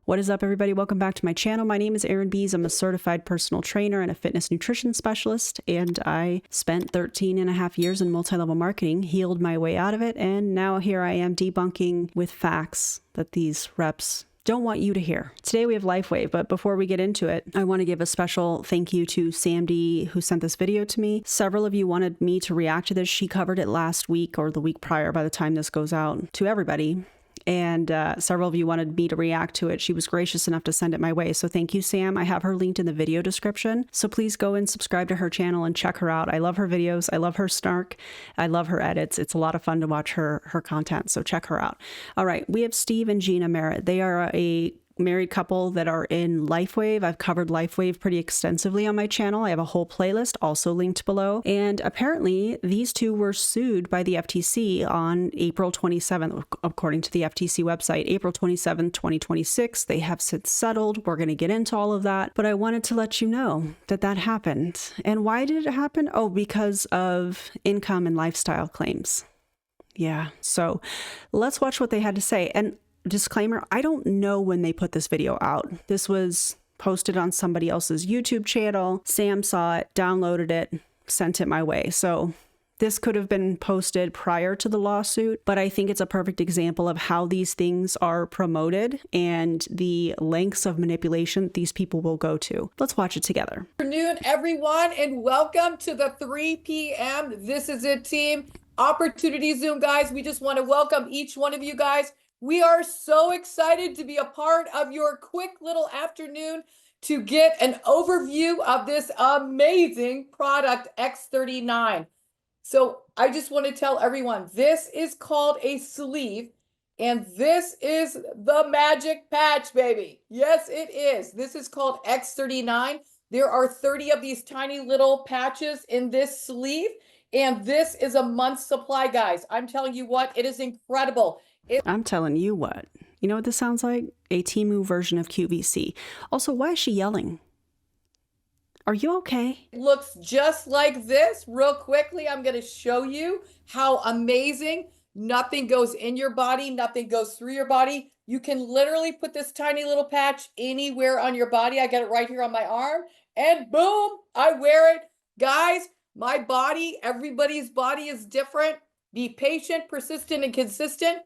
What is up, everybody? Welcome back to my channel. My name is Erin Bies. I'm a certified personal trainer and a fitness nutrition specialist, and I spent 13 and a half years in multi-level marketing, healed my way out of it, and now here I am debunking with facts that these reps don't want you to hear. Today we have LifeWave, but before we get into it, I want to give a special thank you to Sam D, who sent this video to me. Several of you wanted me to react to this. She covered it last week or the week prior by the time this goes out to everybody. And several of you wanted me to react to it. She was gracious enough to send it my way. So thank you, Sam. I have her linked in the video description. So please go and subscribe to her channel and check her out. I love her videos. I love her snark. I love her edits. It's a lot of fun to watch her content. So check her out. All right. We have Steve and Gina Merritt. They are a married couple that are in LifeWave. I've covered LifeWave pretty extensively on my channel. I have a whole playlist also linked below. And apparently these two were sued by the FTC on April 27th, according to the FTC website, April 27th, 2026. They have since settled. We're going to get into all of that. But I wanted to let you know that that happened. And why did it happen? Oh, because of income and lifestyle claims. Yeah. So let's watch what they had to say. And disclaimer, I don't know when they put this video out. This was posted on somebody else's YouTube channel. Sam saw it, downloaded it, sent it my way. So this could have been posted prior to the lawsuit, but I think it's a perfect example of how these things are promoted and the lengths of manipulation these people will go to. Let's watch it together. Good afternoon, everyone, and welcome to the 3 p.m. This Is It team opportunity Zoom, guys. We just want to welcome each one of you guys. We are so excited to be a part of your quick little afternoon to get an overview of this amazing product, X39. So I just want to tell everyone, this is called a sleeve, and this is the magic patch, baby. Yes, it is. This is called X39. There are 30 of these tiny little patches in this sleeve, and this is a month's supply, guys. I'm telling you what, it is incredible. I'm telling you what. You know what this sounds like? A Temu version of QVC. Also, why is she yelling? Are you okay? It looks just like this. Real quickly, I'm going to show you how amazing. Nothing goes in your body. Nothing goes through your body. You can literally put this tiny little patch anywhere on your body. I got it right here on my arm. And boom, I wear it. Guys, my body, everybody's body is different. Be patient, persistent, and consistent.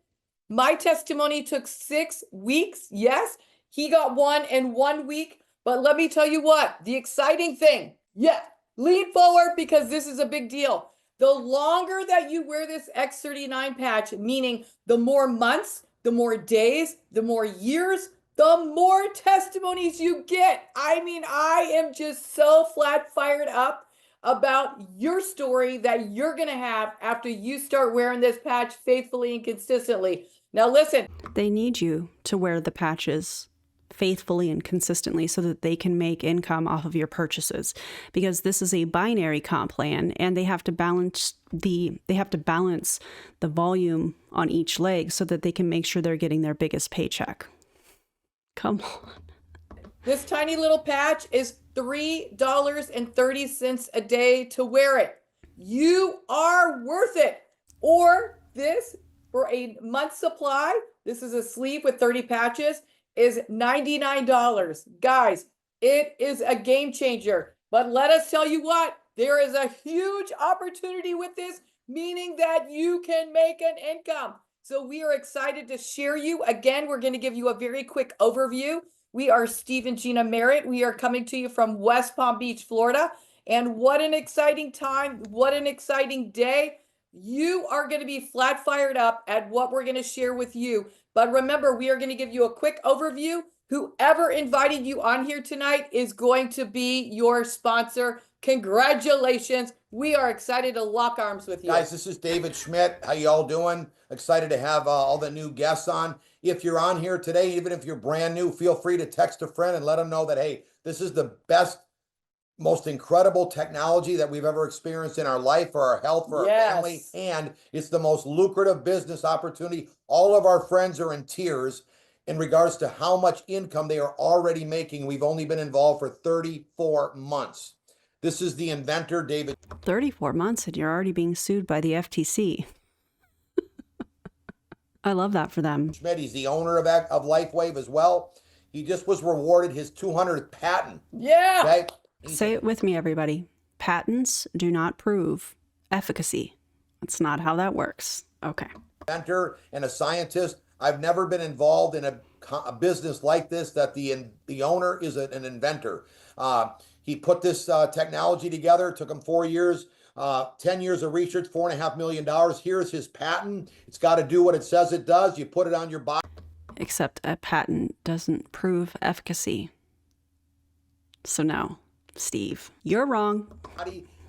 My testimony took 6 weeks. Yes, he got one in 1 week. But let me tell you what, the exciting thing, lean forward because this is a big deal. The longer that you wear this X39 patch, meaning the more months, the more days, the more years, the more testimonies you get. I mean, I am just so flat fired up about your story that you're going to have after you start wearing this patch faithfully and consistently. Now listen. They need you to wear the patches faithfully and consistently so that they can make income off of your purchases, because this is a binary comp plan and they have to balance the volume on each leg so that they can make sure they're getting their biggest paycheck. Come on. This tiny little patch is $3.30 a day to wear it. You are worth it. Or this, for a month's supply, this is a sleeve with 30 patches, is $99. Guys, it is a game changer. But let us tell you what, there is a huge opportunity with this, meaning that you can make an income. So we are excited to share you. Again, we're going to give you a very quick overview. We are Steve and Gina Merritt. We are coming to you from West Palm Beach, Florida. And what an exciting time. What an exciting day. You are going to be flat fired up at what we're going to share with you. But remember, we are going to give you a quick overview. Whoever invited you on here tonight is going to be your sponsor. Congratulations. We are excited to lock arms with you. Guys, this is David Schmidt. How y'all doing? Excited to have all the new guests on. If you're on here today, even if you're brand new, feel free to text a friend and let them know that, hey, this is the best, most incredible technology that we've ever experienced in our life, for our health, for our family, and it's the most lucrative business opportunity. All of our friends are in tears in regards to how much income they are already making. We've only been involved for 34 months. This is the inventor, David. 34 months and you're already being sued by the FTC. I love that for them. Schmidt, he's the owner of LifeWave as well. He just was rewarded his 200th patent. Yeah. Okay? Say it with me, everybody. Patents do not prove efficacy. That's not how that works. Okay. Inventor and a scientist. I've never been involved in a business like this that the owner is an inventor. He put this technology together. It took him 4 years, 10 years of research, $4.5 million. Here's his patent. It's got to do what it says it does. You put it on your body. Except a patent doesn't prove efficacy. So no, Steve, you're wrong.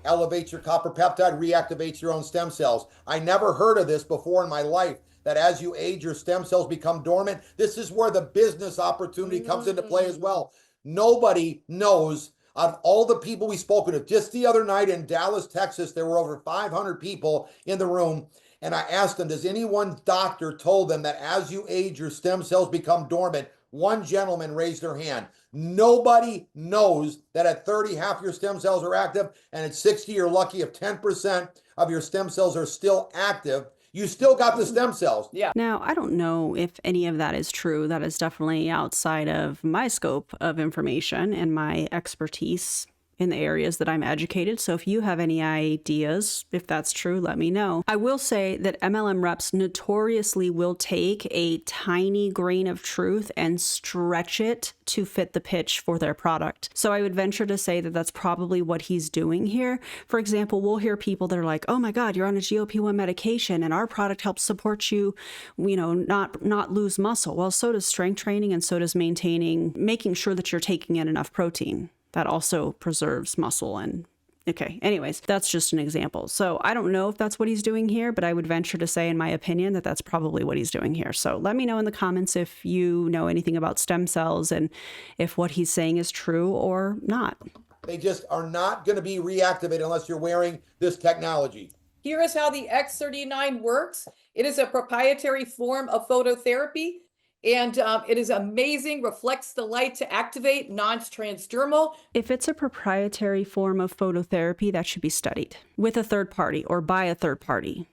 Elevates your copper peptide, reactivates your own stem cells. I never heard of this before in my life, that as you age, your stem cells become dormant. This is where the business opportunity comes into play as well. Nobody knows, of all the people we've spoken to. Just the other night in Dallas, Texas, there were over 500 people in the room. And I asked them, does anyone's doctor told them that as you age, your stem cells become dormant? One gentleman raised their hand. Nobody knows that at 30, half your stem cells are active, and at 60, you're lucky if 10% of your stem cells are still active. You still got the stem cells. Yeah. Now, I don't know if any of that is true. That is definitely outside of my scope of information and my expertise in the areas that I'm educated. So if you have any ideas, if that's true, let me know. I will say that MLM reps notoriously will take a tiny grain of truth and stretch it to fit the pitch for their product. So I would venture to say that that's probably what he's doing here. For example, we'll hear people that are like, oh my God, you're on a GLP-1 medication and our product helps support you, not lose muscle. Well, so does strength training, and so does making sure that you're taking in enough protein. That also preserves muscle. And okay, anyways, that's just an example. So I don't know if that's what he's doing here, but I would venture to say, in my opinion, that that's probably what he's doing here. So let me know in the comments if you know anything about stem cells and if what he's saying is true or not. They just are not going to be reactivated unless you're wearing this technology. Here is how the X39 works. It is a proprietary form of phototherapy. And it is amazing, reflects the light to activate, non-transdermal. If it's a proprietary form of phototherapy, that should be studied with a third party or by a third party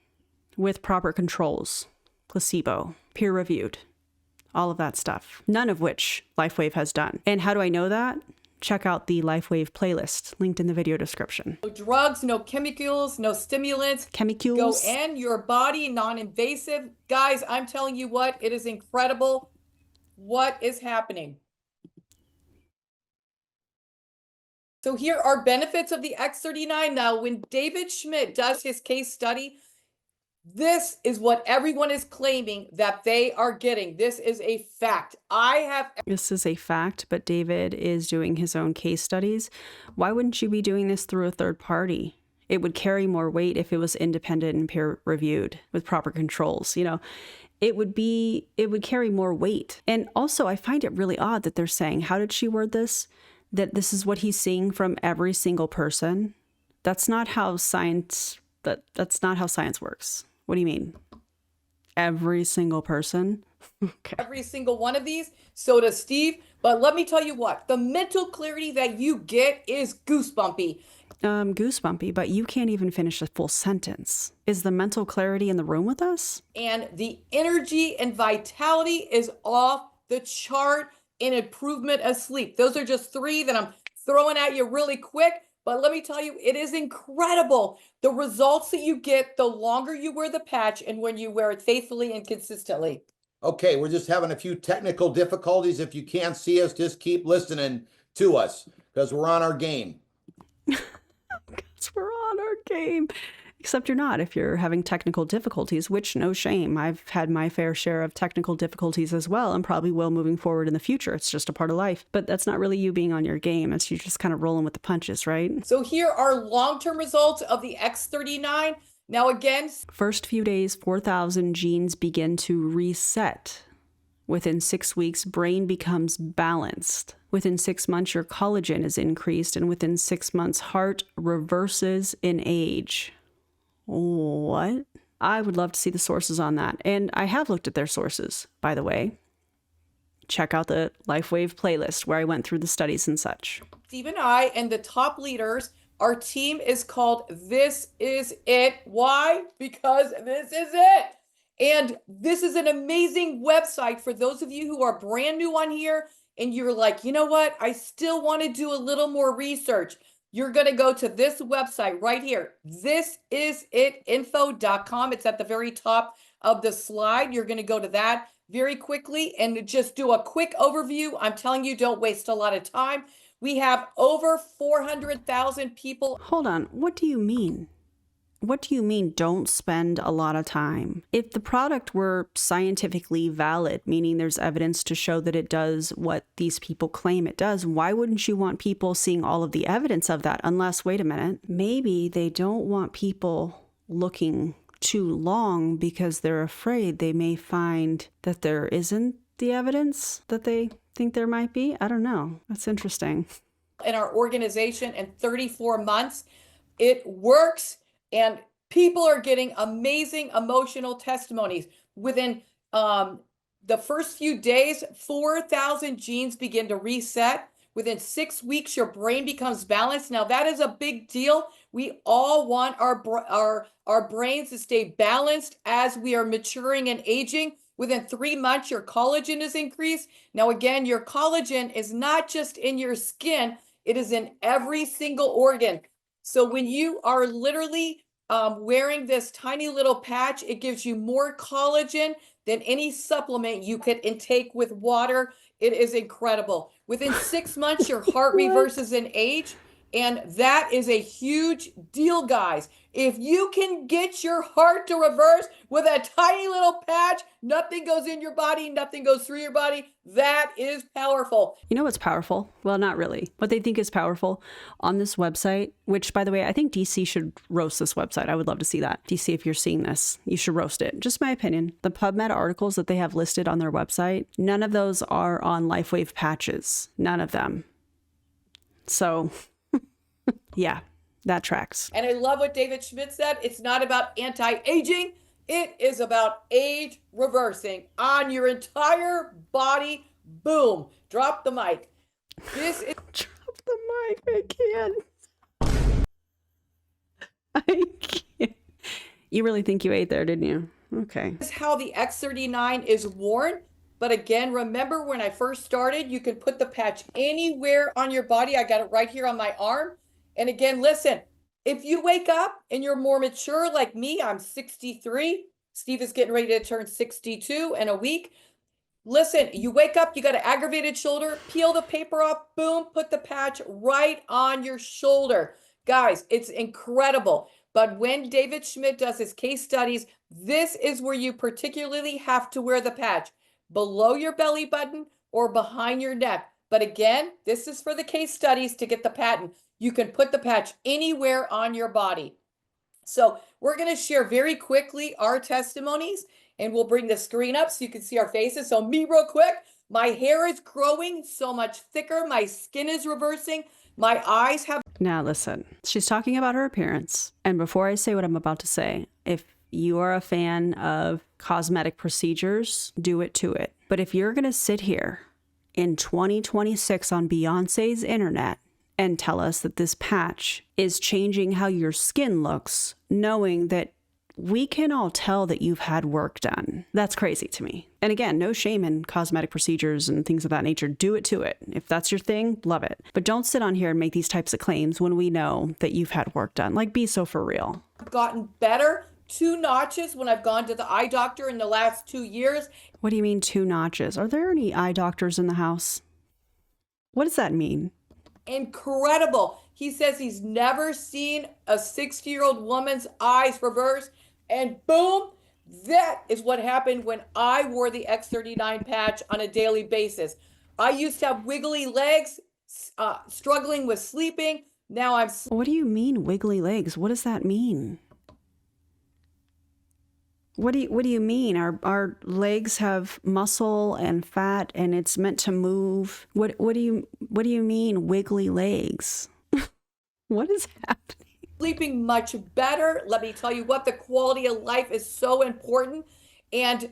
with proper controls, placebo, peer-reviewed, all of that stuff, none of which LifeWave has done. And how do I know that? Check out the LifeWave playlist linked in the video description. No drugs, no chemicals, no stimulants. Chemicals. Go in your body, non-invasive. Guys, I'm telling you what, it is incredible what is happening. So here are benefits of the X39. Now, when David Schmidt does his case study, this is what everyone is claiming that they are getting. This is a fact. This is a fact, but David is doing his own case studies. Why wouldn't you be doing this through a third party? It would carry more weight if it was independent and peer reviewed with proper controls. It would carry more weight. And also, I find it really odd that they're saying, how did she word this? That this is what he's seeing from every single person. That's not how science works. What do you mean? Every single person? Okay. Every single one of these. So does Steve. But let me tell you what, the mental clarity that you get is goosebumpy. Goosebumpy, but you can't even finish a full sentence. Is the mental clarity in the room with us? And the energy and vitality is off the chart in improvement of sleep. Those are just three that I'm throwing at you really quick. But let me tell you, it is incredible. The results that you get the longer you wear the patch and when you wear it faithfully and consistently. Okay, we're just having a few technical difficulties. If you can't see us, just keep listening to us because we're on our game. Because we're on our game. Except you're not if you're having technical difficulties, which no shame. I've had my fair share of technical difficulties as well and probably will moving forward in the future. It's just a part of life. But that's not really you being on your game. It's you just kind of rolling with the punches, right? So here are long-term results of the X39. Now again, first few days, 4,000 genes begin to reset. Within 6 weeks, brain becomes balanced. Within 6 months, your collagen is increased. And within 6 months, heart reverses in age. What? I would love to see the sources on that. And I have looked at their sources, by the way. Check out the LifeWave playlist where I went through the studies and such. Steve and I and the top leaders, our team is called This Is It. Why? Because this is it. And this is an amazing website for those of you who are brand new on here and you're like, you know what? I still want to do a little more research. You're going to go to this website right here. Thisisitinfo.com. It's at the very top of the slide. You're going to go to that very quickly and just do a quick overview. I'm telling you, don't waste a lot of time. We have over 400,000 people. Hold on. What do you mean? What do you mean don't spend a lot of time? If the product were scientifically valid, meaning there's evidence to show that it does what these people claim it does, why wouldn't you want people seeing all of the evidence of that? Unless, wait a minute, maybe they don't want people looking too long because they're afraid they may find that there isn't the evidence that they think there might be. I don't know. That's interesting. In our organization in 34 months, it works. And people are getting amazing emotional testimonies. Within the first few days, 4,000 genes begin to reset. Within 6 weeks, your brain becomes balanced. Now, that is a big deal. We all want our brains to stay balanced as we are maturing and aging. Within 3 months, your collagen is increased. Now, again, your collagen is not just in your skin. It is in every single organ. So when you are literally wearing this tiny little patch, it gives you more collagen than any supplement you could intake with water. It is incredible. Within 6 months, your heart reverses in age. And that is a huge deal, guys. If you can get your heart to reverse with a tiny little patch, nothing goes in your body, nothing goes through your body. That is powerful. You know what's powerful? Well, not really. What they think is powerful on this website, which, by the way, I think DeeCee should roast this website. I would love to see that. DeeCee, if you're seeing this, you should roast it. Just my opinion. The PubMed articles that they have listed on their website, none of those are on LifeWave patches. None of them. So... yeah, that tracks. And I love what David Schmidt said. It's not about anti-aging. It is about age reversing on your entire body. Boom. Drop the mic. This is... Drop the mic. I can't. I can't. You really think you ate there, didn't you? Okay. This is how the X39 is worn. But again, remember when I first started, you can put the patch anywhere on your body. I got it right here on my arm. And again, listen, if you wake up and you're more mature like me, I'm 63. Steve is getting ready to turn 62 in a week. Listen, you wake up, you got an aggravated shoulder, peel the paper off, boom, put the patch right on your shoulder. Guys, it's incredible. But when David Schmidt does his case studies, this is where you particularly have to wear the patch, below your belly button or behind your neck. But again, this is for the case studies to get the patent. You can put the patch anywhere on your body. So we're going to share very quickly our testimonies, and we'll bring the screen up so you can see our faces. So me real quick, my hair is growing so much thicker. My skin is reversing. My eyes have... Now listen, she's talking about her appearance. And before I say what I'm about to say, if you are a fan of cosmetic procedures, do it to it. But if you're going to sit here in 2026 on Beyonce's internet and tell us that this patch is changing how your skin looks, knowing that we can all tell that you've had work done. That's crazy to me. And again, no shame in cosmetic procedures and things of that nature. Do it to it. If that's your thing, love it. But don't sit on here and make these types of claims when we know that you've had work done. Like, be so for real. Gotten better. 2 notches when I've gone to the eye doctor in the last 2 years. What do you mean 2 notches? Are there any eye doctors in the house? What does that mean? Incredible. He says he's never seen a 60-year-old woman's eyes reverse. And boom, that is what happened when I wore the X39 patch on a daily basis. I used to have wiggly legs, struggling with sleeping. Now I'm... What do you mean wiggly legs? What does that mean? What do you mean? Our legs have muscle and fat and it's meant to move. What do you mean wiggly legs? What is happening? Sleeping much better. Let me tell you what, the quality of life is so important. And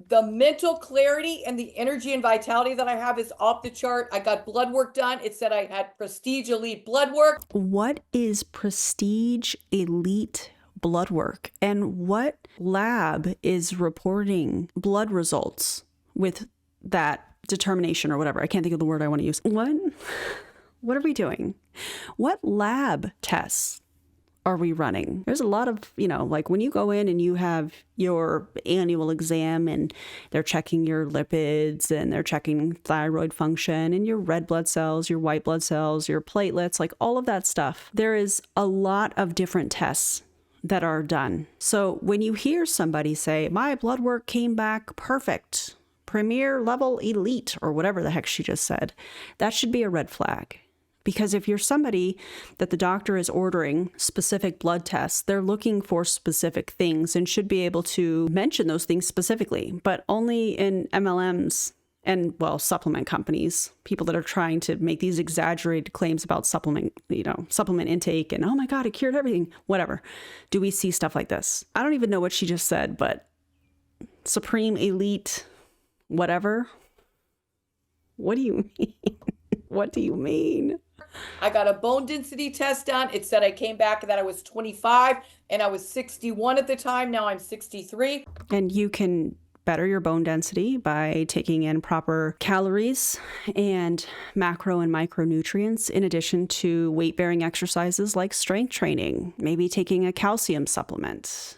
the mental clarity and the energy and vitality that I have is off the chart. I got blood work done. It said I had Prestige Elite blood work. What is Prestige Elite blood work? And what lab is reporting blood results with that determination or whatever. I can't think of the word I want to use. What are we doing? What lab tests are we running? There's a lot of, like when you go in and you have your annual exam and they're checking your lipids and they're checking thyroid function and your red blood cells, your white blood cells, your platelets, like all of that stuff. There is a lot of different tests that are done. So when you hear somebody say, my blood work came back perfect, premier level elite, or whatever the heck she just said, that should be a red flag. Because if you're somebody that the doctor is ordering specific blood tests, they're looking for specific things and should be able to mention those things specifically, but only in MLMs and, supplement companies, people that are trying to make these exaggerated claims about supplement intake and, oh my God, it cured everything, whatever. Do we see stuff like this? I don't even know what she just said, but supreme elite, whatever. What do you mean? What do you mean? I got a bone density test done. It said I came back that I was 25 and I was 61 at the time. Now I'm 63. And you can better your bone density by taking in proper calories and macro and micronutrients, in addition to weight-bearing exercises like strength training, maybe taking a calcium supplement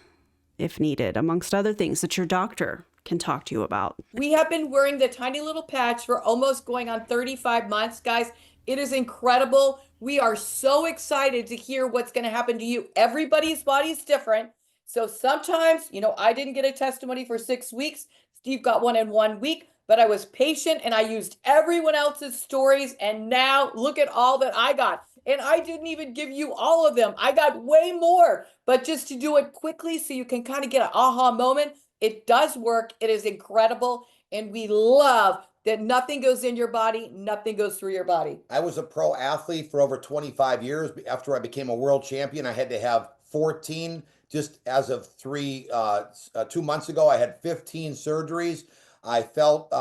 if needed, amongst other things that your doctor can talk to you about. We have been wearing the tiny little patch for almost going on 35 months, guys. It is incredible. We are so excited to hear what's going to happen to you. Everybody's body is different. So sometimes, I didn't get a testimony for 6 weeks. Steve got one in 1 week, but I was patient and I used everyone else's stories. And now look at all that I got. And I didn't even give you all of them. I got way more, but just to do it quickly so you can kind of get an aha moment. It does work. It is incredible. And we love that nothing goes in your body, nothing goes through your body. I was a pro athlete for over 25 years. After I became a world champion, I had to have 14. Just as of 2 months ago, I had 15 surgeries. I felt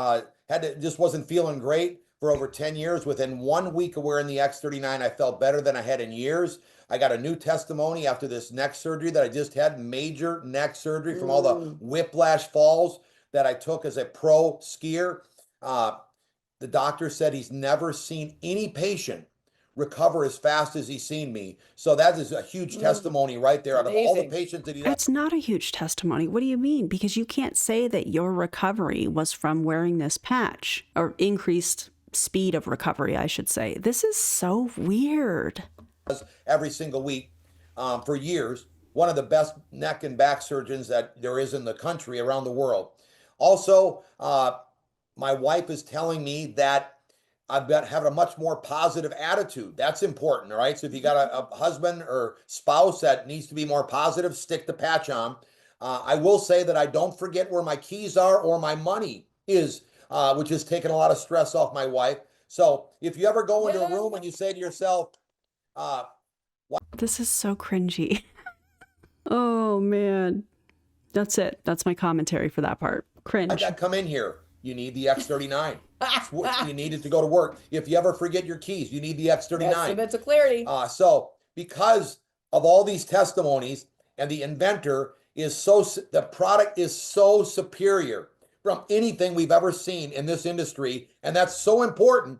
just wasn't feeling great for over 10 years. Within 1 week of wearing the X39, I felt better than I had in years. I got a new testimony after this neck surgery that I just had, major neck surgery from all the whiplash falls that I took as a pro skier. The doctor said he's never seen any patient recover as fast as he's seen me. So that is a huge testimony right there. Out of all the patients that That's not a huge testimony. What do you mean? Because you can't say that your recovery was from wearing this patch, or increased speed of recovery, I should say. This is so weird. Every single week for years, one of the best neck and back surgeons that there is in the country, around the world. Also, my wife is telling me that I've got having a much more positive attitude. That's important, all right? So if you got a husband or spouse that needs to be more positive, stick the patch on. I will say that I don't forget where my keys are or my money is, which has taken a lot of stress off my wife. So if you ever go into a room and you say to yourself, this is so cringy. Oh, man. That's it. That's my commentary for that part. Cringe. I got to come in here. You need the X39. You need it to go to work. If you ever forget your keys, you need the X39. Estimates of clarity. So because of all these testimonies, and the inventor the product is so superior from anything we've ever seen in this industry. And that's so important.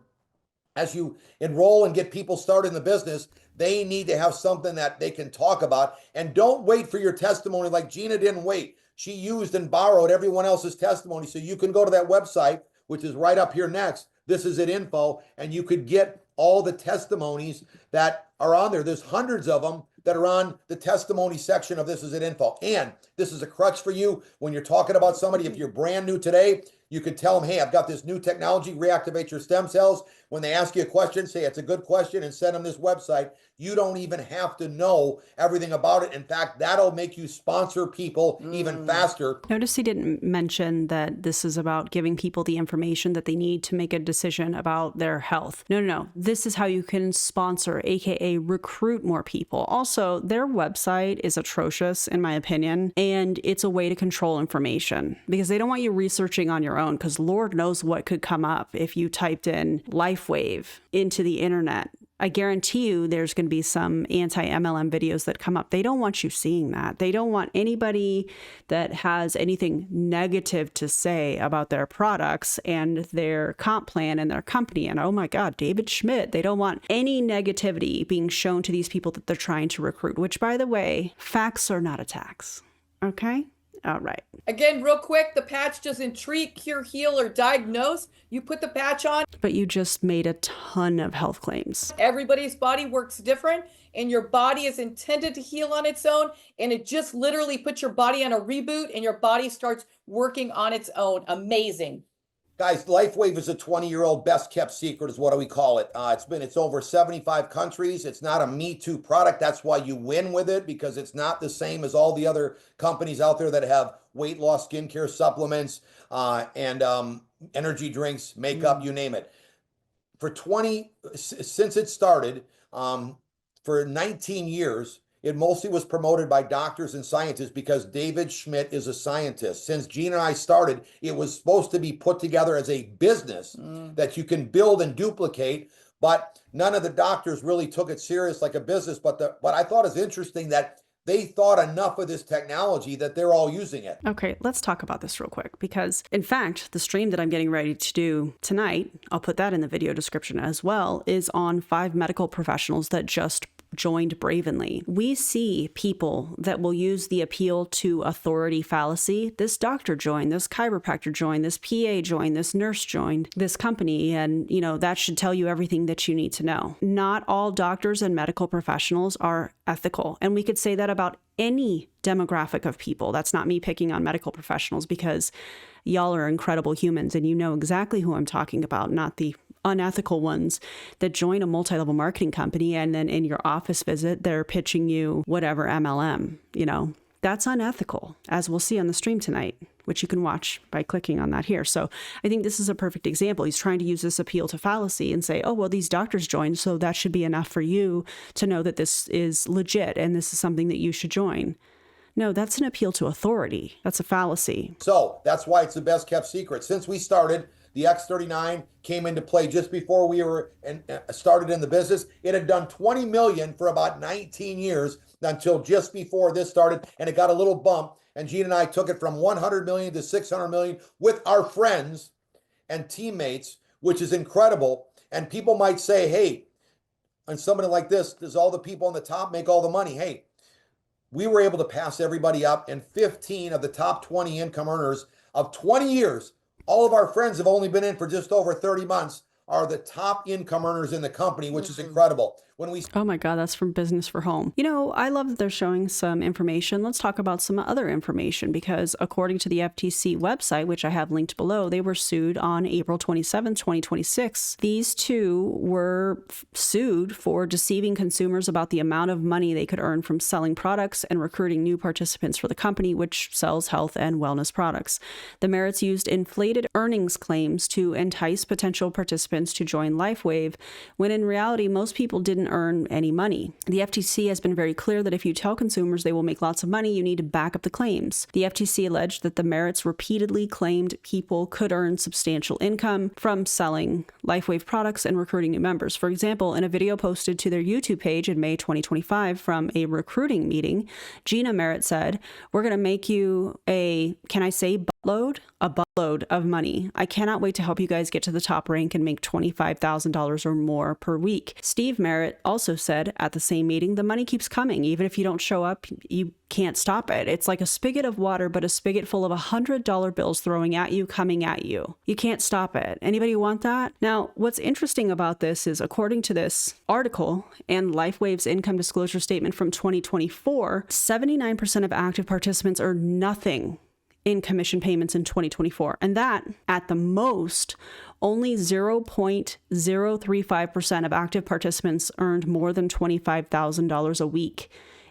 As you enroll and get people started in the business, they need to have something that they can talk about. And don't wait for your testimony like Gina didn't wait. She used and borrowed everyone else's testimony. So you can go to that website, which is right up here next. This is it info. And you could get all the testimonies that are on there. There's hundreds of them that are on the testimony section of This Is It info. And this is a crutch for you when you're talking about somebody. If you're brand new today, you could tell them, hey, I've got this new technology, reactivate your stem cells. When they ask you a question, say it's a good question and send them this website. You don't even have to know everything about it. In fact, that'll make you sponsor people even faster. Notice he didn't mention that this is about giving people the information that they need to make a decision about their health. No. This is how you can sponsor, aka recruit more people. Also, their website is atrocious, in my opinion, and it's a way to control information because they don't want you researching on your own, because Lord knows what could come up if you typed in LifeWave into the internet I guarantee you there's going to be some anti-MLM videos that come up. They don't want you seeing that. They don't want anybody that has anything negative to say about their products and their comp plan and their company. And oh my God, David Schmidt. They don't want any negativity being shown to these people that they're trying to recruit, which, by the way, facts are not attacks. Okay? All right. Again, real quick, the patch doesn't treat, cure, heal, or diagnose. You put the patch on. But you just made a ton of health claims. Everybody's body works different, and your body is intended to heal on its own. And it just literally puts your body on a reboot, and your body starts working on its own. Amazing. Guys, LifeWave is a 20-year-old best kept secret is what we call it. It's over 75 countries. It's not a Me Too product. That's why you win with it, because it's not the same as all the other companies out there that have weight loss, skincare supplements, and energy drinks, makeup, you name it. Since it started, for 19 years, it mostly was promoted by doctors and scientists because David Schmidt is a scientist. Since Gina and I started, it was supposed to be put together as a business that you can build and duplicate, but none of the doctors really took it serious like a business. But what I thought is interesting that they thought enough of this technology that they're all using it. Okay, let's talk about this real quick, because in fact, the stream that I'm getting ready to do tonight, I'll put that in the video description as well, is on 5 medical professionals that just joined Bravenly. We see people that will use the appeal to authority fallacy. This doctor joined, this chiropractor joined, this PA joined, this nurse joined this company, and that should tell you everything that you need to know. Not all doctors and medical professionals are ethical, and we could say that about any demographic of people. That's not me picking on medical professionals, because y'all are incredible humans and you know exactly who I'm talking about, not the unethical ones that join a multi-level marketing company and then in your office visit, they're pitching you whatever MLM, That's unethical, as we'll see on the stream tonight, which you can watch by clicking on that here. So I think this is a perfect example. He's trying to use this appeal to fallacy and say, oh, well, these doctors joined, so that should be enough for you to know that this is legit and this is something that you should join. No, that's an appeal to authority. That's a fallacy. So that's why it's the best kept secret. Since we started, the X39 came into play just before we were started in the business. It had done 20 million for about 19 years until just before this started, and it got a little bump. And Gina and I took it from 100 million to 600 million with our friends and teammates, which is incredible. And people might say, hey, on somebody like this, does all the people on the top make all the money? Hey, we were able to pass everybody up, and 15 of the top 20 income earners of 20 years, all of our friends have only been in for just over 30 months, are the top income earners in the company, which is incredible. Oh my God, that's from Business for Home. I love that they're showing some information. Let's talk about some other information, because according to the FTC website, which I have linked below, they were sued on April 27, 2026. These two were sued for deceiving consumers about the amount of money they could earn from selling products and recruiting new participants for the company, which sells health and wellness products. The Merritts used inflated earnings claims to entice potential participants to join LifeWave, when in reality, most people didn't earn any money. The FTC has been very clear that if you tell consumers they will make lots of money, you need to back up the claims. The FTC alleged that the Merritts repeatedly claimed people could earn substantial income from selling LifeWave products and recruiting new members. For example, in a video posted to their YouTube page in May 2025 from a recruiting meeting, Gina Merritt said, "We're going to make you a buttload of money. I cannot wait to help you guys get to the top rank and make $25,000 or more per week." Steve Merritt also said at the same meeting, "The money keeps coming. Even if you don't show up, you can't stop it. It's like a spigot of water, but a spigot full of $100 bills throwing at you, coming at you. You can't stop it. Anybody want that?" Now, what's interesting about this is, according to this article and LifeWave's income disclosure statement from 2024, 79% of active participants earn nothing in commission payments in 2024. And that, at the most, only 0.035% of active participants earned more than $25,000 a week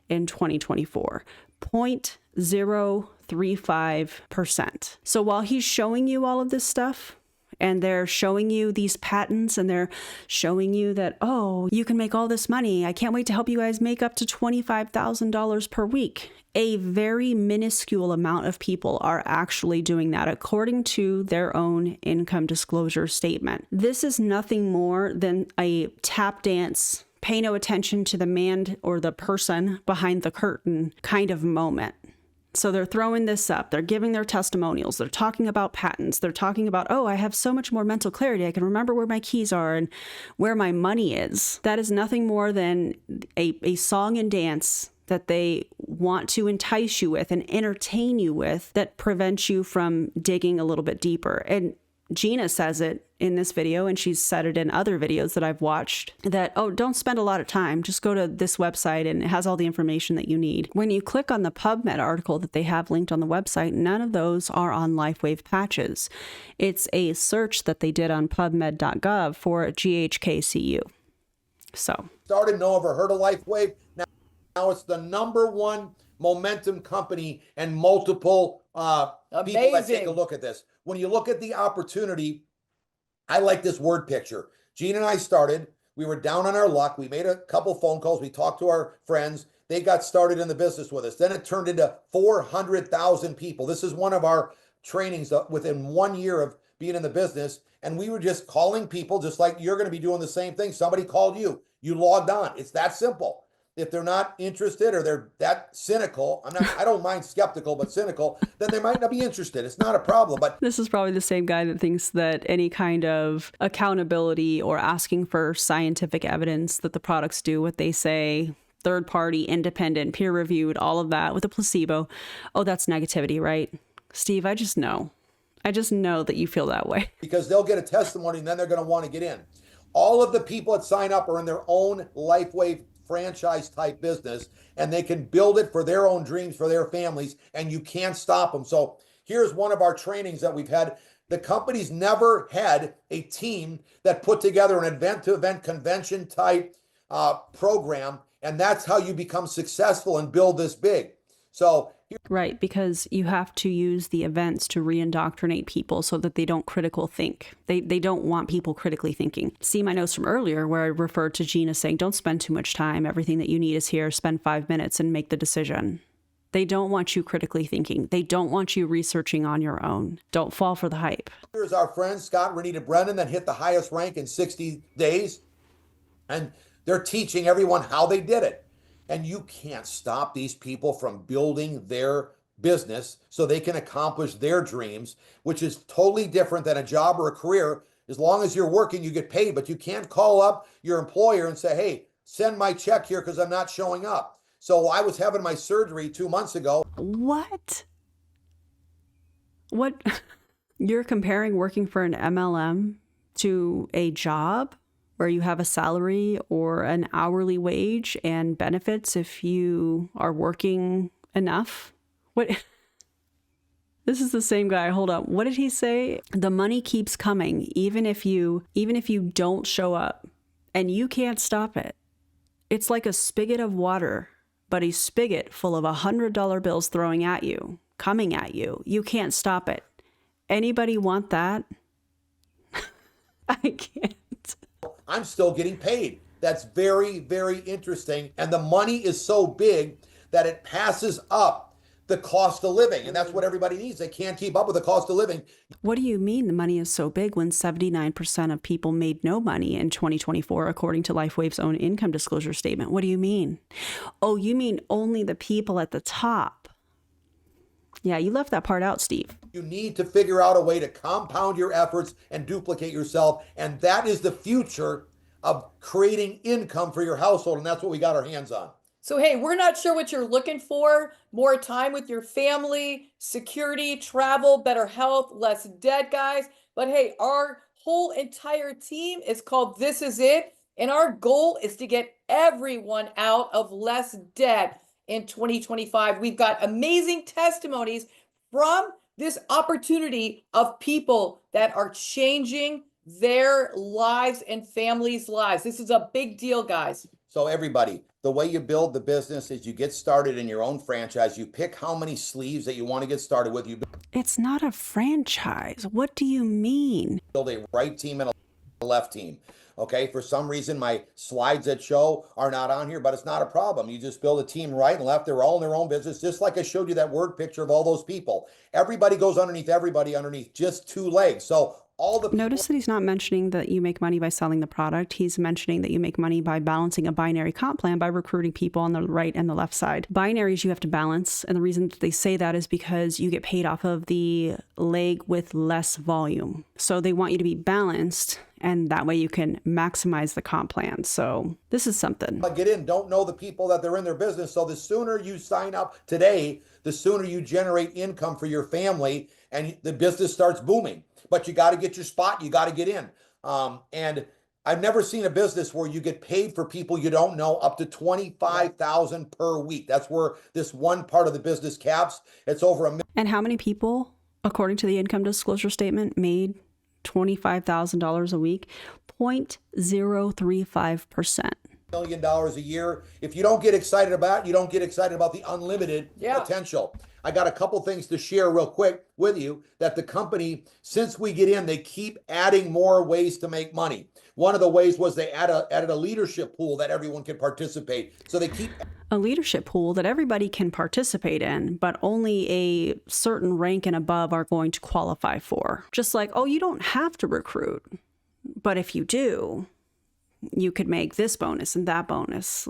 in 2024. 0.035%. So while he's showing you all of this stuff, and they're showing you these patents and they're showing you that, oh, you can make all this money. I can't wait to help you guys make up to $25,000 per week. A very minuscule amount of people are actually doing that according to their own income disclosure statement. This is nothing more than a tap dance, pay no attention to the man or the person behind the curtain kind of moment. So they're throwing this up. They're giving their testimonials. They're talking about patents. They're talking about, oh, I have so much more mental clarity. I can remember where my keys are and where my money is. That is nothing more than a song and dance that they want to entice you with and entertain you with that prevents you from digging a little bit deeper. And Gina says it in this video, and she's said it in other videos that I've watched, that, oh, don't spend a lot of time. Just go to this website and it has all the information that you need. When you click on the PubMed article that they have linked on the website, none of those are on LifeWave patches. It's a search that they did on pubmed.gov for GHKCU. So. Started, no ever heard of LifeWave. Now it's the #1 momentum company and multiple people that take a look at this. When you look at the opportunity, I like this word picture. Gina and I started, we were down on our luck. We made a couple phone calls. We talked to our friends. They got started in the business with us. Then it turned into 400,000 people. This is one of our trainings within 1 year of being in the business. And we were just calling people just like you're going to be doing the same thing. Somebody called you, you logged on. It's that simple. If they're not interested or they're that cynical, I don't mind skeptical, but cynical, then they might not be interested. It's not a problem. But this is probably the same guy that thinks that any kind of accountability or asking for scientific evidence that the products do what they say, third party, independent, peer reviewed, all of that with a placebo. Oh, that's negativity, right? Steve, I just know that you feel that way. Because they'll get a testimony and then they're going to want to get in. All of the people that sign up are in their own LifeWave franchise type business, and they can build it for their own dreams, for their families, and you can't stop them. So here's one of our trainings that we've had. The company's never had a team that put together an event-to-event convention type program, and that's how you become successful and build this big. So right, because you have to use the events to re-indoctrinate people so that they don't critical think. They don't want people critically thinking. See my notes from earlier where I referred to Gina saying, don't spend too much time. Everything that you need is here. Spend 5 minutes and make the decision. They don't want you critically thinking. They don't want you researching on your own. Don't fall for the hype. Here's our friend Scott Renita Brennan that hit the highest rank in 60 days. And they're teaching everyone how they did it. And you can't stop these people from building their business so they can accomplish their dreams, which is totally different than a job or a career. As long as you're working, you get paid, but you can't call up your employer and say, hey, send my check here because I'm not showing up. So I was having my surgery 2 months ago. What? You're comparing working for an MLM to a job where you have a salary or an hourly wage and benefits if you are working enough? What? This is the same guy. Hold up. What did he say? The money keeps coming even if you don't show up, and you can't stop it. It's like a spigot of water, but a spigot full of $100 bills coming at you. You can't stop it. Anybody want that? I can't. I'm still getting paid. That's very, very interesting. And the money is so big that it passes up the cost of living. And that's what everybody needs. They can't keep up with the cost of living. What do you mean the money is so big when 79% of people made no money in 2024, according to LifeWave's own income disclosure statement? What do you mean? Oh, you mean only the people at the top. Yeah, you left that part out, Steve. You need to figure out a way to compound your efforts and duplicate yourself. And that is the future of creating income for your household. And that's what we got our hands on. So, hey, we're not sure what you're looking for. More time with your family, security, travel, better health, less debt, guys. But hey, our whole entire team is called This Is It. And our goal is to get everyone out of less debt in 2025. We've got amazing testimonies from this opportunity of people that are changing their lives and families' lives. This is a big deal, guys. So everybody, the way you build the business is you get started in your own franchise. You pick how many sleeves that you want to get started with. You It's not a franchise. What do you mean? build a right team and a left team. Okay, for some reason, my slides that show are not on here, but it's not a problem. You just build a team right and left. They're all in their own business, just like I showed you that word picture of all those people. Everybody goes underneath everybody underneath just two legs. So all the Notice that he's not mentioning that you make money by selling the product. He's mentioning that you make money by balancing a binary comp plan by recruiting people on the right and the left side. Binaries you have to balance. And the reason that they say that is because you get paid off of the leg with less volume. So they want you to be balanced, and that way you can maximize the comp plan. So this is something. get in, don't know the people that they're in their business. So the sooner you sign up today, the sooner you generate income for your family and the business starts booming. But you got to get your spot. You got to get in. And I've never seen a business where you get paid for people you don't know up to $25,000 per week. That's where this one part of the business caps. It's over $1 million. And how many people, according to the income disclosure statement, made $25,000 a week? 0.035%. $1 million a year. If you don't get excited about it, you don't get excited about the unlimited potential. I got a couple things to share real quick with you that the company, since we get in, they keep adding more ways to make money. One of the ways was they added a leadership pool that everyone can participate. So they keep a leadership pool that everybody can participate in, but only a certain rank and above are going to qualify for. Just like, oh, you don't have to recruit, but if you do, you could make this bonus and that bonus.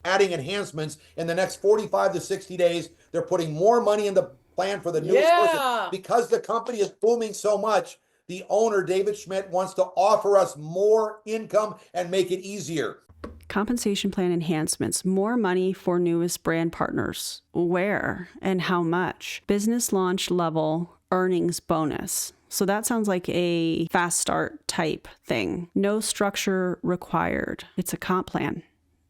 adding enhancements in the next 45 to 60 days. They're putting more money in the plan for the newest person. Because the company is booming so much, the owner, David Schmidt, wants to offer us more income and make it easier. Compensation plan enhancements, more money for newest brand partners. Where and how much? Business launch level earnings bonus. So that sounds like a fast start type thing. No structure required. It's a comp plan.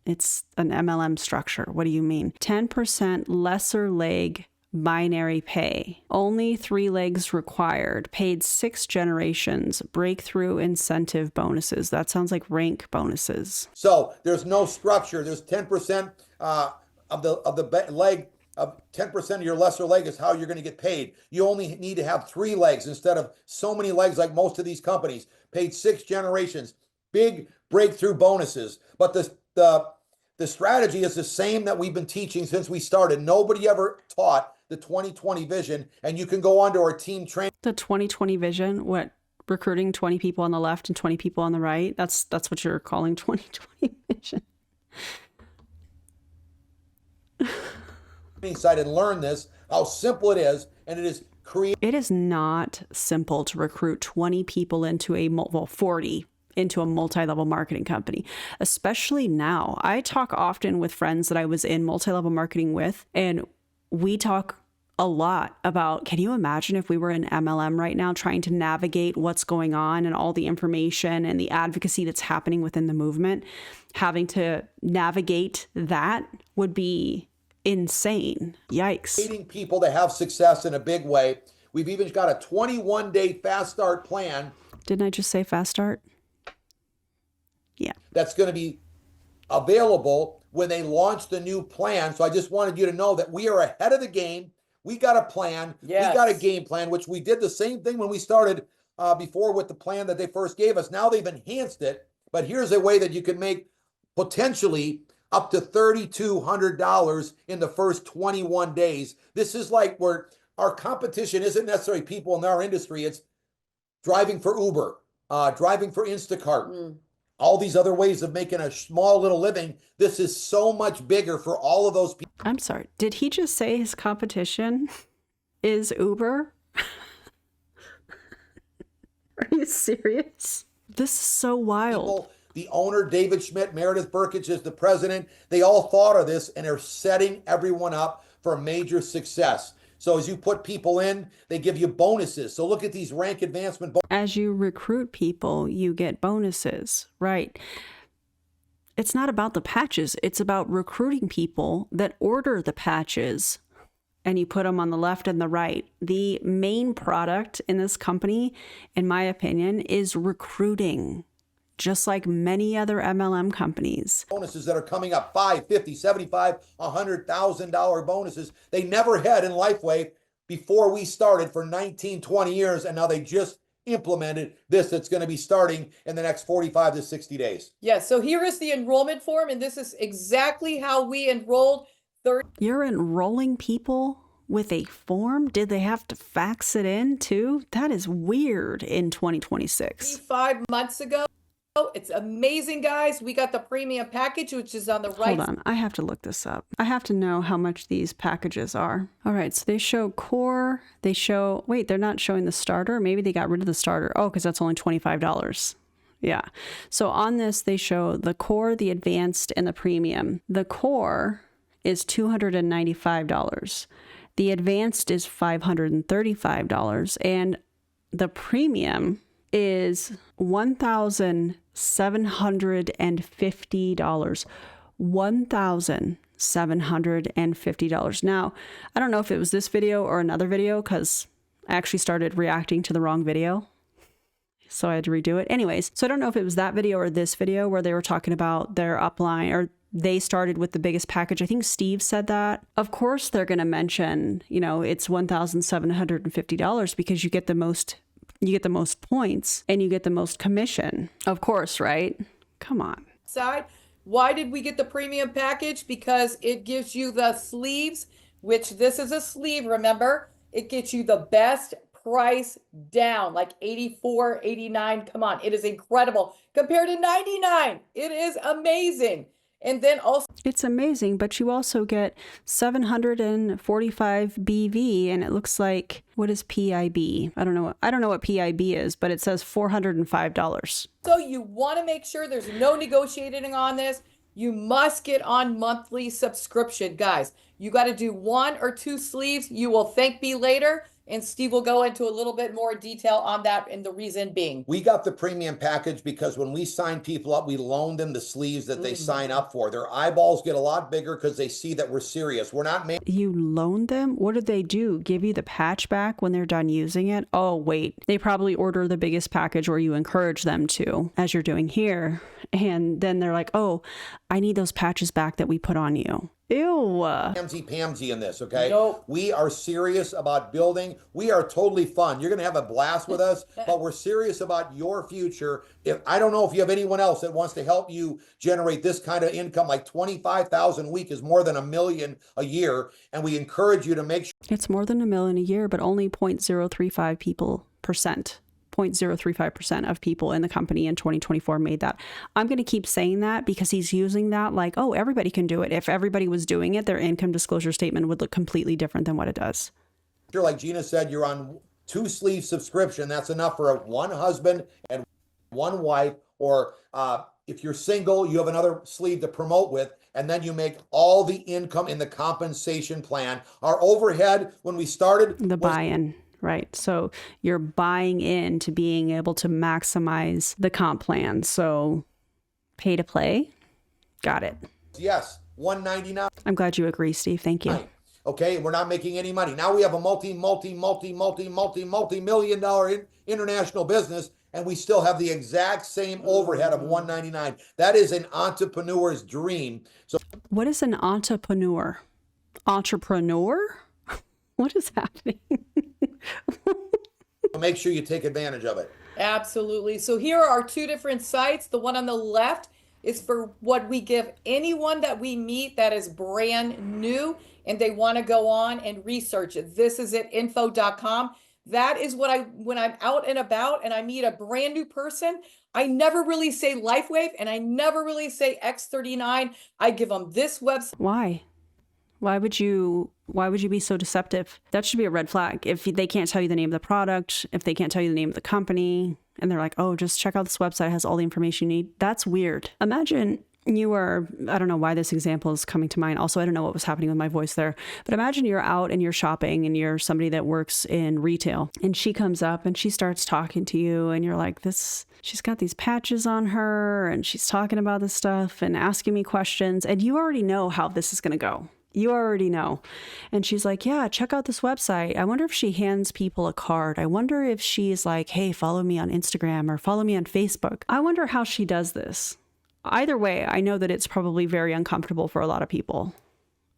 It's an MLM structure. What do you mean? 10% lesser leg binary pay. Only 3 legs required. Paid 6 generations. Breakthrough incentive bonuses. That sounds like rank bonuses. So there's no structure. There's 10% of the leg. 10% of your lesser leg is how you're going to get paid. You only need to have 3 legs instead of so many legs like most of these companies. Paid 6 generations. Big breakthrough bonuses. But the strategy is the same that we've been teaching since we started. Nobody ever taught the 2020 vision, and you can go onto our team training. The 2020 vision, what, recruiting 20 people on the left and 20 people on the right? That's what you're calling 2020 vision. Side and learn this, how simple it is, and it is It is not simple to recruit 20 people into 40 into a multi-level marketing company, especially now. I talk often with friends that I was in multi-level marketing with, and we talk a lot about, can you imagine if we were in MLM right now trying to navigate what's going on and all the information and the advocacy that's happening within the movement? Having to navigate that would be insane. Yikes. Leading people to have success in a big way. We've even got a 21-day fast start plan. Didn't I just say fast start? Yeah. That's going to be available when they launch the new plan. So I just wanted you to know that we are ahead of the game. We got a plan. Yes. We got a game plan, which we did the same thing when we started before with the plan that they first gave us. Now they've enhanced it, but here's a way that you can make potentially up to $3,200 in the first 21 days. This is like where our competition isn't necessarily people in our industry. It's driving for Uber, driving for Instacart, all these other ways of making a small little living. This is so much bigger for all of those people. I'm sorry. Did he just say his competition is Uber? Are you serious? This is so wild. The owner, David Schmidt, Meredith Burkich is the president. They all thought of this and are setting everyone up for major success. So as you put people in, they give you bonuses. So look at these rank advancement bonuses. As you recruit people, you get bonuses, right? It's not about the patches. It's about recruiting people that order the patches, and you put them on the left and the right. The main product in this company, in my opinion, is recruiting. just like many other MLM companies. Bonuses that are coming up, $5, $50, $75, $100,000 bonuses. They never had in LifeWave before we started for 19, 20 years, and now they just implemented this that's going to be starting in the next 45 to 60 days. Yeah, so here is the enrollment form, and this is exactly how we enrolled 30. You're enrolling people with a form? Did they have to fax it in too? That is weird in 2026. 5 months ago. It's amazing, guys. We got the premium package, which is on the right. Hold on. I have to look this up. I have to know how much these packages are. All right. So they show core. They show, wait, they're not showing the starter. Maybe they got rid of the starter. Oh, because that's only $25. Yeah. So on this, they show the core, the advanced, and the premium. The core is $295. The advanced is $535. And the premium is $1,750. $1,750. Now, I don't know if it was this video or another video because I actually started reacting to the wrong video. So I had to redo it. Anyways, so I don't know if it was that video or this video where they were talking about their upline, or they started with the biggest package. I think Steve said that. Of course, they're going to mention, you know, it's $1,750 because you get the most points and you get the most commission. Of course, right? Come on. Side. Why did we get the premium package? Because it gives you the sleeves, which this is a sleeve, remember? It gets you the best price down, like 84, 89. Come on, it is incredible. Compared to 99, it is amazing. And then also, it's amazing, but you also get 745 BV, and it looks like, what is PIB? I don't know what PIB is, but it says $405. So you want to make sure there's no negotiating on this. You must get on monthly subscription, guys. You got to do 1 or 2 sleeves. You will thank me later. And Steve will go into a little bit more detail on that, and the reason being. We got the premium package because when we sign people up, we loan them the sleeves that they sign up for. Their eyeballs get a lot bigger because they see that we're serious. We're not making. You loan them? What did they do? Give you the patch back when they're done using it? Oh, wait. They probably order the biggest package, or you encourage them to, as you're doing here. And then they're like, oh, I need those patches back that we put on you. Ew. Pamsy in this, okay? Nope. We are serious about building. We are totally fun. You're going to have a blast with us, but we're serious about your future. I don't know if you have anyone else that wants to help you generate this kind of income, like $25,000 a week is more than $1 million a year. And we encourage you to make sure. It's more than $1 million a year, but only 0.035% of people in the company in 2024 made that. I'm going to keep saying that because he's using that like, oh, everybody can do it. If everybody was doing it, their income disclosure statement would look completely different than what it does. Like Gina said, you're on 2 sleeve subscription. That's enough for one husband and one wife. Or if you're single, you have another sleeve to promote with. And then you make all the income in the compensation plan. Our overhead when we started. The buy-in. Right. So you're buying into being able to maximize the comp plan. So pay to play. Got it. Yes. $199. I'm glad you agree, Steve. Thank you. Okay. We're not making any money. Now we have a multi-million dollar international business, and we still have the exact same overhead of $199. That is an entrepreneur's dream. So what is an entrepreneur? Entrepreneur? What is happening? Make sure you take advantage of it. Absolutely. So here are our 2 different sites. The one on the left is for what we give anyone that we meet that is brand new and they want to go on and research it. This is at info.com. That is what when I'm out and about and I meet a brand new person, I never really say LifeWave and I never really say X39. I give them this website. Why? Why would you be so deceptive? That should be a red flag. If they can't tell you the name of the product, if they can't tell you the name of the company, and they're like, oh, just check out this website, it has all the information you need. That's weird. Imagine you are, I don't know why this example is coming to mind. Also, I don't know what was happening with my voice there, but imagine you're out and you're shopping and you're somebody that works in retail and she comes up and she starts talking to you and you're like, she's got these patches on her and she's talking about this stuff and asking me questions. And you already know how this is going to go. You already know. And she's like, yeah, check out this website. I wonder if she hands people a card. I wonder if she's like, hey, follow me on Instagram or follow me on Facebook. I wonder how she does this. Either way, I know that it's probably very uncomfortable for a lot of people.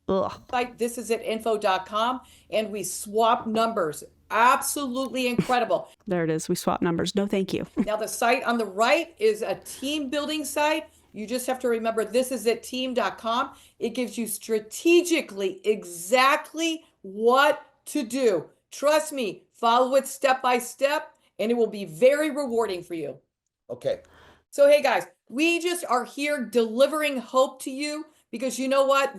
Ugh. Like thisisitinfo.com, and we swap numbers. Absolutely incredible. There it is. We swap numbers. No, thank you. Now the site on the right is a team building site. You just have to remember thisisitteam.com. It gives you strategically exactly what to do. Trust me, follow it step by step, and it will be very rewarding for you. Okay. So, hey guys, we just are here delivering hope to you, because you know what?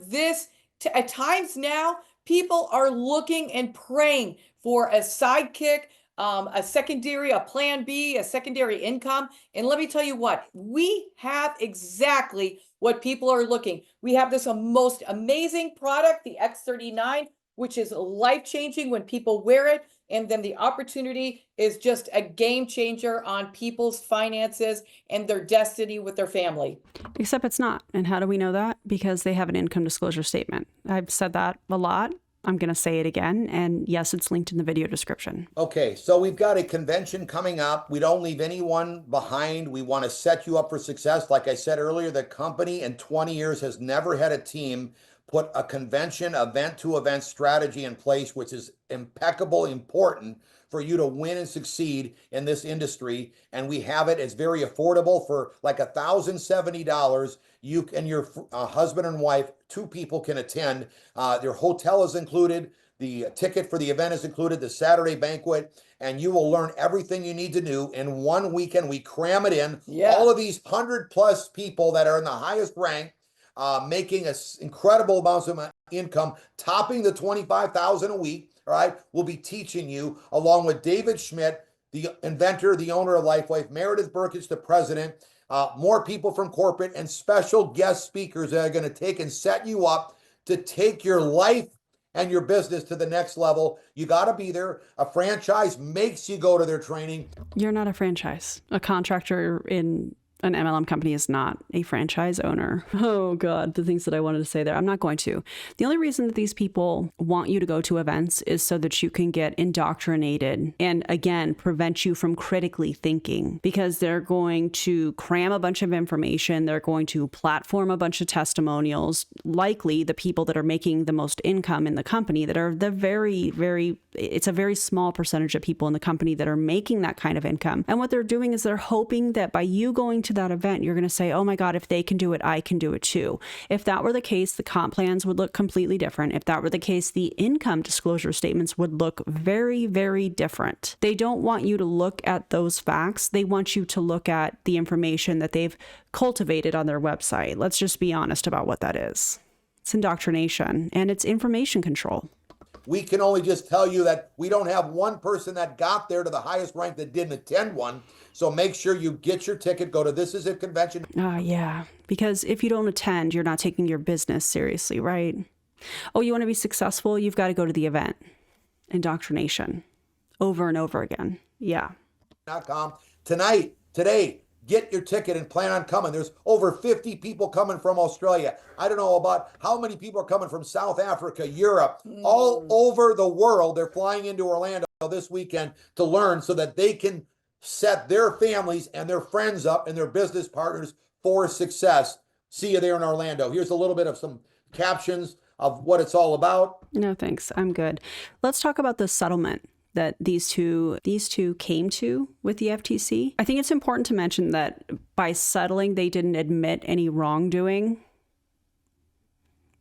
At times now, people are looking and praying for a sidekick, a secondary, a plan B, a secondary income. And let me tell you what, we have exactly what people are looking. We have this most amazing product, the X39, which is life-changing when people wear it. And then the opportunity is just a game changer on people's finances and their destiny with their family. Except it's not. And how do we know that? Because they have an income disclosure statement. I've said that a lot. I'm going to say it again. And yes, it's linked in the video description. Okay, so we've got a convention coming up. We don't leave anyone behind. We want to set you up for success. Like I said earlier, the company in 20 years has never had a team put a convention event to event strategy in place, which is impeccable, important for you to win and succeed in this industry. And we have it. It's very affordable for like $1,070. You and your husband and wife, 2 people can attend. Their hotel is included. The ticket for the event is included, the Saturday banquet, and you will learn everything you need to do in one weekend. We cram it in. Yeah. All of these 100+ people that are in the highest rank, making incredible amounts of income, topping the $25,000 a week. All right, we'll be teaching you, along with David Schmidt, the inventor, the owner of LifeWave, Meredith Burkich, the president, more people from corporate, and special guest speakers that are going to take and set you up to take your life and your business to the next level. You got to be there. A franchise makes you go to their training. You're not a franchise. A contractor in an MLM company is not a franchise owner. Oh God, the things that I wanted to say there. I'm not going to. The only reason that these people want you to go to events is so that you can get indoctrinated and, again, prevent you from critically thinking, because they're going to cram a bunch of information. They're going to platform a bunch of testimonials, likely the people that are making the most income in the company, that are the it's a very small percentage of people in the company that are making that kind of income. And what they're doing is they're hoping that by you going to that event, you're going to say, oh my God, if they can do it, I can do it too. If that were the case, the comp plans would look completely different. If that were the case, the income disclosure statements would look very, very different. They don't want you to look at those facts. They want you to look at the information that they've cultivated on their website. Let's just be honest about what that is. It's indoctrination and it's information control. We can only just tell you that we don't have one person that got there to the highest rank that didn't attend one. So make sure you get your ticket. Go to This Is It convention. Yeah, because if you don't attend, you're not taking your business seriously, right? Oh, you want to be successful? You've got to go to the event. Indoctrination. Over and over again. Yeah. Today, get your ticket and plan on coming. There's over 50 people coming from Australia. I don't know about how many people are coming from South Africa, Europe, all over the world. They're flying into Orlando this weekend to learn so that they can set their families and their friends up and their business partners for success. See you there in Orlando. Here's a little bit of some captions of what it's all about. No, thanks. I'm good. Let's talk about the settlement that these two came to with the FTC. I think it's important to mention that by settling, they didn't admit any wrongdoing.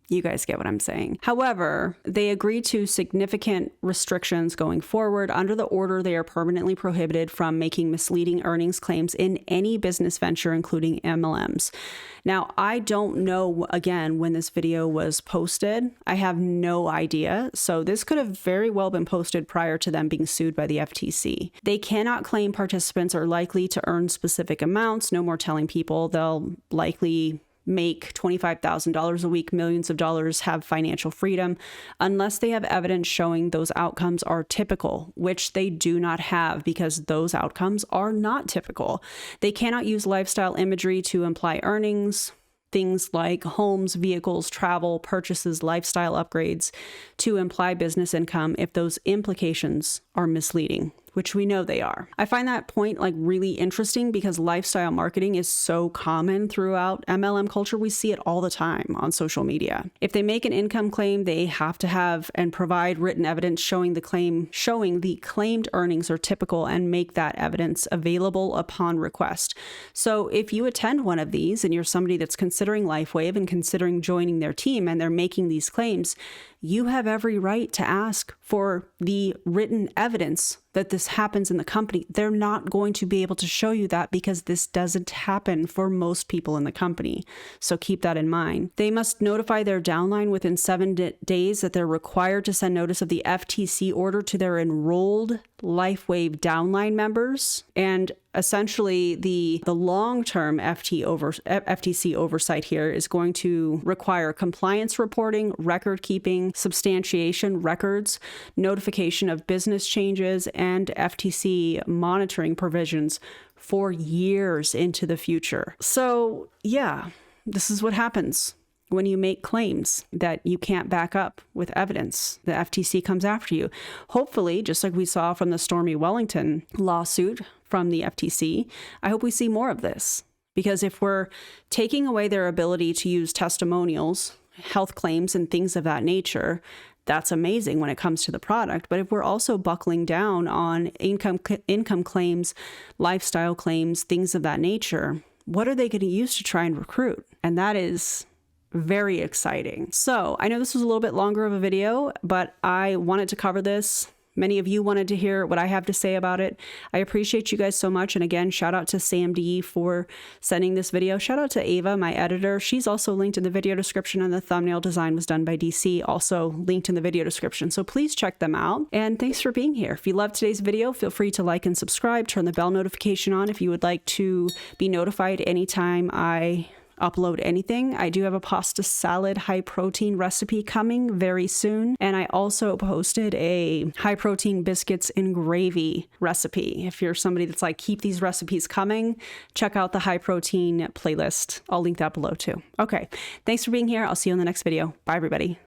You guys get what I'm saying. However, they agreed to significant restrictions going forward. Under the order, they are permanently prohibited from making misleading earnings claims in any business venture, including MLMs. Now, I don't know, again, when this video was posted. I have no idea. So this could have very well been posted prior to them being sued by the FTC. They cannot claim participants are likely to earn specific amounts. No more telling people they'll likely make $25,000 a week, millions of dollars, have financial freedom, unless they have evidence showing those outcomes are typical, which they do not have because those outcomes are not typical. They cannot use lifestyle imagery to imply earnings. things like homes, vehicles, travel, purchases, lifestyle upgrades to imply business income if those implications are misleading, which we know they are. I find that point like really interesting because lifestyle marketing is so common throughout MLM culture. We see it all the time on social media. If they make an income claim, they have to have and provide written evidence showing the claimed earnings are typical and make that evidence available upon request. So if you attend one of these and you're somebody that's considering LifeWave and considering joining their team and they're making these claims, you have every right to ask for the written evidence that this happens in the company. They're not going to be able to show you that because this doesn't happen for most people in the company. So keep that in mind. They must notify their downline within 7 days that they're required to send notice of the FTC order to their enrolled LifeWave downline members. And essentially, the long-term FTC oversight here is going to require compliance reporting, record keeping, substantiation records, notification of business changes, and FTC monitoring provisions for years into the future. So yeah, this is what happens when you make claims that you can't back up with evidence. The FTC comes after you. Hopefully, just like we saw from the Stormy Wellington lawsuit from the FTC, I hope we see more of this. Because if we're taking away their ability to use testimonials, health claims, and things of that nature, that's amazing when it comes to the product. But if we're also buckling down on income claims, lifestyle claims, things of that nature, what are they going to use to try and recruit? And that is very exciting. So I know this was a little bit longer of a video, but I wanted to cover this. Many of you wanted to hear what I have to say about it. I appreciate you guys so much. And again, shout out to Sam D for sending this video. Shout out to Ava, my editor. She's also linked in the video description, and the thumbnail design was done by DeeCee, also linked in the video description. So please check them out. And thanks for being here. If you loved today's video, feel free to like and subscribe. Turn the bell notification on if you would like to be notified anytime I upload anything. I do have a pasta salad high protein recipe coming very soon. And I also posted a high protein biscuits and gravy recipe. If you're somebody that's like, keep these recipes coming, check out the high protein playlist. I'll link that below too. Okay. Thanks for being here. I'll see you in the next video. Bye everybody.